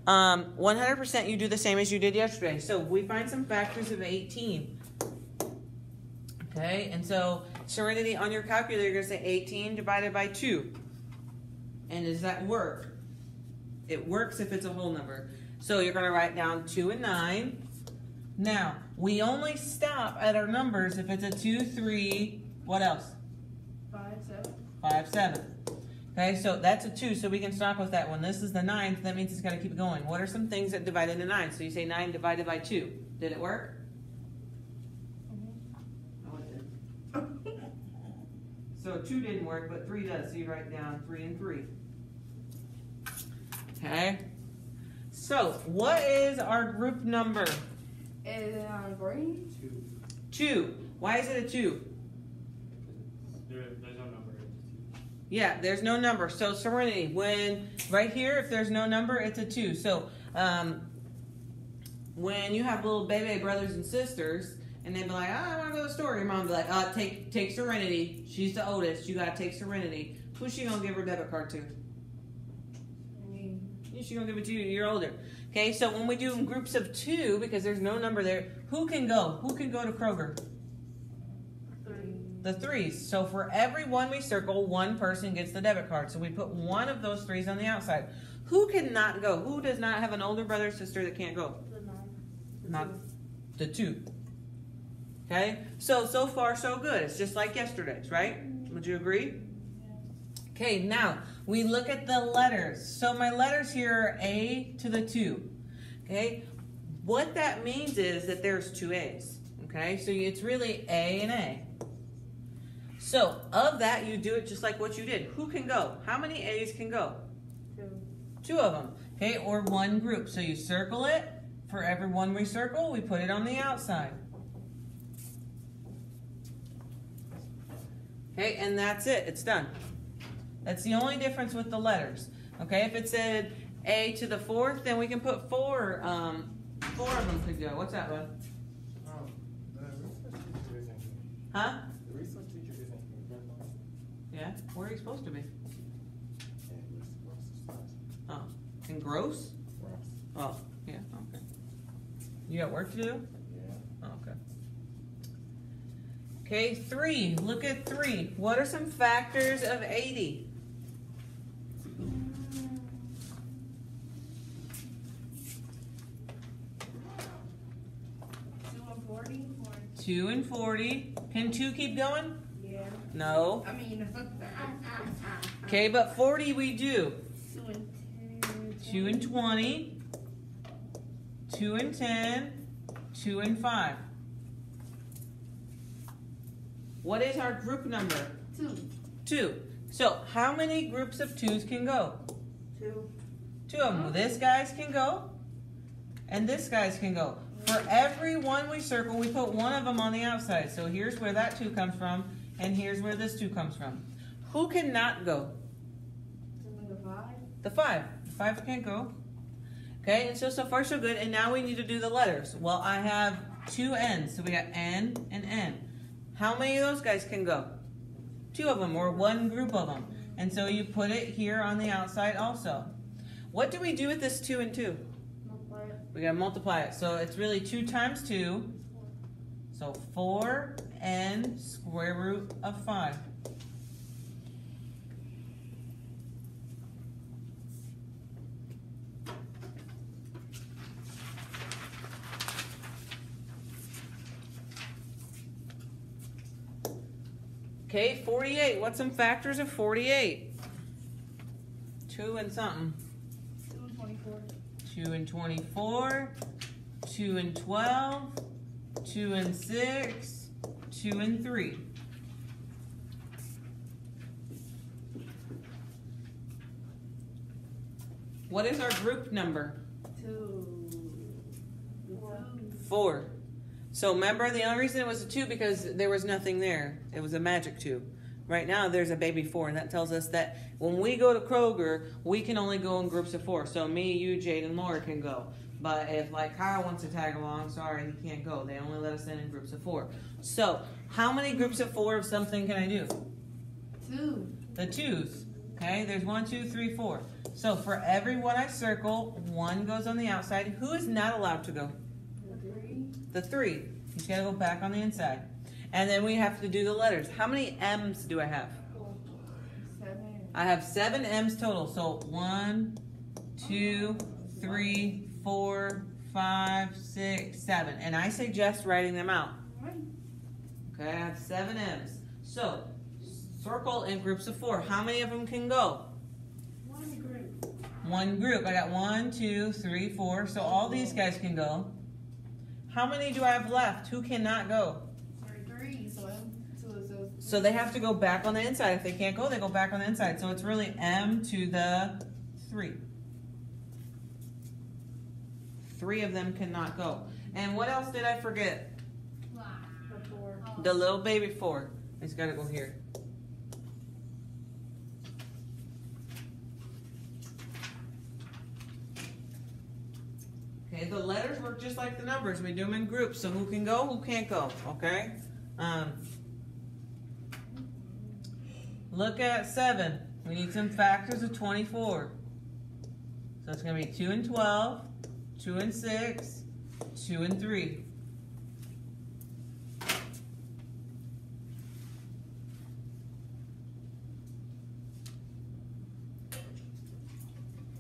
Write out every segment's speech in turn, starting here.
100% you do the same as you did yesterday. So we find some factors of 18. Okay, and so Serenity, on your calculator, you're going to say 18 divided by 2. And does that work? It works if it's a whole number. So you're going to write down 2 and 9. Now, we only stop at our numbers if it's a 2, 3, what else? 5, 7. 5, 7. Okay, so that's a 2, so we can stop with that one. This is the 9th, that means it's got to keep it going. What are some things that divide into 9? So you say 9 divided by 2. Did it work? No, it didn't. So 2 didn't work, but 3 does. So you write down 3 and 3. Okay. So what is our group number? Is it on green? 2. 2. Why is it a 2? There's no number. Yeah, there's no number. So Serenity, when right here, if there's no number, it's a 2. So when you have little baby brothers and sisters, and they'd be like, I want to go to the store. Your mom would be like, take Serenity. She's the oldest. You got to take Serenity. Who's she going to give her debit card to? Me. She's going to give it to you. You're older. Okay, so when we do in groups of 2, because there's no number there, who can go? Who can go to Kroger? 3. The 3s. So for every one we circle, one person gets the debit card. So we put one of those 3s on the outside. Who cannot go? Who does not have an older brother or sister that can't go? The 9. Not the 2. Okay? So far, so good. It's just like yesterday's, right? Would you agree? Okay, now we look at the letters. So my letters here are A to the 2. Okay? What that means is that there's 2 A's. Okay? So it's really A and A. So of that, you do it just like what you did. Who can go? How many A's can go? 2. 2 of them. Okay? Or one group. So you circle it. For every one we circle, we put it on the outside. Okay, and that's it. It's done. That's the only difference with the letters. Okay, if it said A to the 4th, then we can put 4 of them could go. What's that, bud? The research teacher isn't here. Huh? The research teacher isn't here. Yeah? Where are you supposed to be? Ross. Oh, in Gross? Oh, yeah, okay. You got work to do? Yeah. Oh, okay. Okay, 3. Look at 3. What are some factors of 80? 2 and 40. Can 2 keep going? Yeah. No. I mean. Okay, but 40 we do. 2 and 10. 2 and 20. 2 and 10. 2 and 5. What is our group number? 2. 2. So how many groups of 2s can go? 2. 2 of them. This guys can go, and this guys can go. For every one we circle, we put one of them on the outside. So here's where that 2 comes from, and here's where this 2 comes from. Who cannot go? The 5. The 5. The 5 can't go. Okay, and so far so good. And now we need to do the letters. Well, I have 2 N's, so we got N and N. How many of those guys can go? 2 of them, or one group of them. And so you put it here on the outside also. What do we do with this 2 and 2? Multiply it. We gotta multiply it. So it's really 2 times 2. So 4n square root of 5. Okay, 48. What's some factors of 48? 2 and something. 2 and 24. 2 and 24. 2 and 12. 2 and 6. 2 and 3. What is our group number? 2. 4. So remember, the only reason it was a 2 because there was nothing there. It was a magic 2. Right now, there's a baby 4, and that tells us that when we go to Kroger, we can only go in groups of 4. So me, you, Jade, and Laura can go. But if, like, Kyle wants to tag along, sorry, he can't go. They only let us in groups of 4. So how many groups of 4 of something can I do? 2. The 2s. Okay, there's 1, 2, 3, 4. So for every one I circle, one goes on the outside. Who is not allowed to go? The 3. He's got to go back on the inside. And then we have to do the letters. How many M's do I have? 7. I have 7 M's total. So 1, 2, 3, 4, 5, 6, 7. And I suggest writing them out. Okay, I have 7 M's. So circle in groups of 4. How many of them can go? 1 group. 1 group. I got 1, 2, 3, 4. So all these guys can go. How many do I have left? Who cannot go? 3. So they have to go back on the inside. If they can't go, they go back on the inside. So it's really M to the 3. 3 of them cannot go. And what else did I forget? The 4. The little baby 4. It's got to go here. Okay, the letters work just like the numbers. We do them in groups. So who can go, who can't go, okay? Look at 7. We need some factors of 24. So it's going to be 2 and 12, 2 and 6, 2 and 3.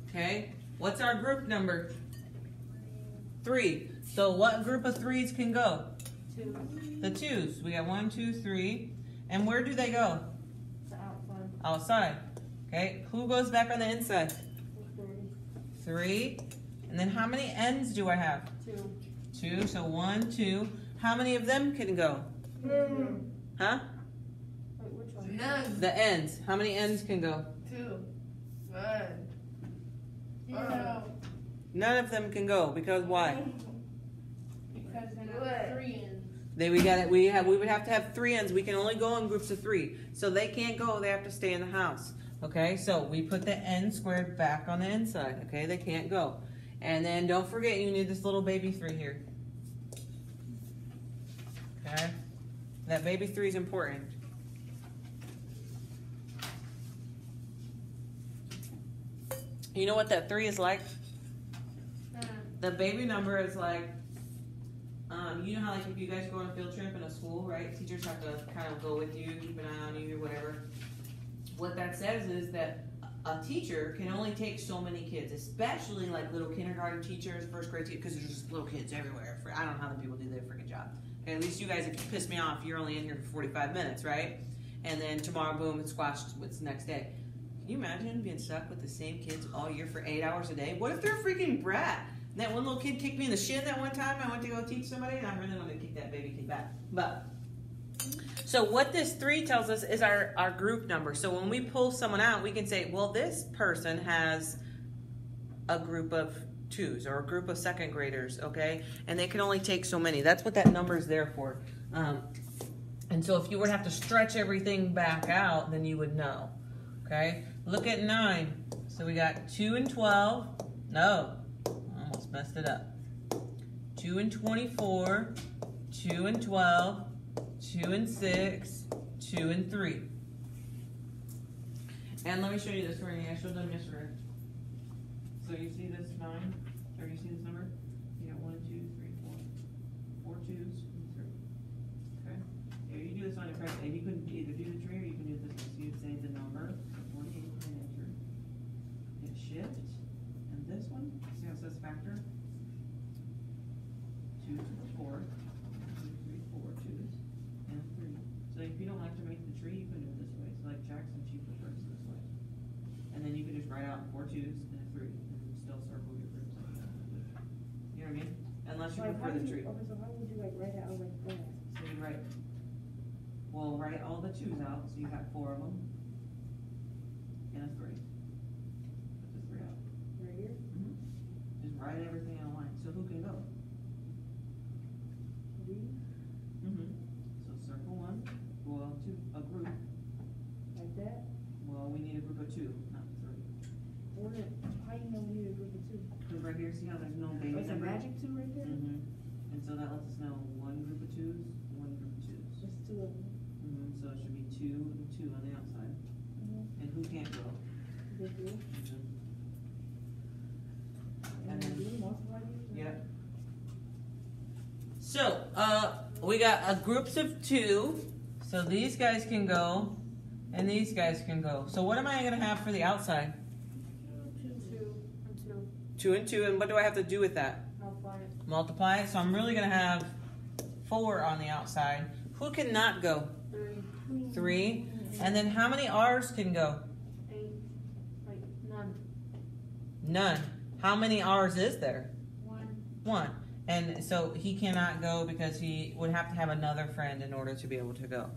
Okay, what's our group number? 3. So what group of 3s can go? 2. The 2s. We got 1, 2, 3. And where do they go? The outside. Outside. Okay, who goes back on the inside? 3. 3. And then how many ends do I have? 2. 2. So 1, 2. How many of them can go? Huh? Wait, which one? None. The ends. How many ends can go? 2. 1. Yeah. None of them can go because why? Because they're not 3 ends. We would have to have 3 ends. We can only go in groups of 3. So they can't go, they have to stay in the house. Okay, so we put the n squared back on the inside. Okay, they can't go. And then don't forget you need this little baby 3 here. Okay? That baby 3 is important. You know what that 3 is like? The baby number is like, you know how like if you guys go on a field trip in a school, right? Teachers have to kind of go with you, keep an eye on you, whatever. What that says is that a teacher can only take so many kids, especially like little kindergarten teachers, first grade teachers, because there's just little kids everywhere. I don't know how the people do their freaking job. Okay, at least you guys, if you piss me off, you're only in here for 45 minutes, right? And then tomorrow, boom, it's squashed. It's the next day. Can you imagine being stuck with the same kids all year for 8 hours a day? What if they're a freaking brat? That one little kid kicked me in the shin that one time. I went to go teach somebody, and I really wanted to kick that baby kid back. But so what this 3 tells us is our group number. So when we pull someone out, we can say, well, this person has a group of 2s or a group of 2nd graders, okay? And they can only take so many. That's what that number is there for. And so if you were to have to stretch everything back out, then you would know, okay? Look at 9. So we got 2 and 12. No, almost messed it up. 2 and 24, 2 and 12, 2 and 6, 2 and 3. And let me show you this for me. I showed them yesterday. So you see this 9? Or you see this number? You got 1, 2, 3, 4. 4 2s and 3. Okay? Yeah, you do this on your practice. And you can either do the tree or you can do it this way. So you say the number, 48 and enter. Hit shift. And this one, see how it says factor? 2 to the 4. 2, 3, 4 2s. And 3. So if you don't like to make the tree, you can do it this way. So like Jackson, she prefers this way. And then you can just write out 4 2s and a 3, and still circle your groups like that. You know what I mean? Unless you prefer the tree. Okay, so how would you like write it out like that? So you write, well, write all the 2s out. So you have 4 of them and a 3. Put the 3 out. Right here? Just write everything in a line. So who can go? So circle 1. Well, 2, a group. Like that? Well, we need a group of 2, not 3. How you know we need a group of 2? Because right here, see how there's no baby It's a number? magic 2 right there? And so that lets us know 1 group of 2s, 1 group of 2s. Just 2 of them. So it should be 2 and 2 on the outside. And who can't go? This here? So, we got groups of 2. So these guys can go, and these guys can go. So what am I going to have for the outside? 2 and 2. And what do I have to do with that? Multiply it. So I'm really going to have 4 on the outside. Who cannot go? 3. And then how many R's can go? 8. Like none. None. How many R's is there? 1. 1. And so he cannot go because he would have to have another friend in order to be able to go.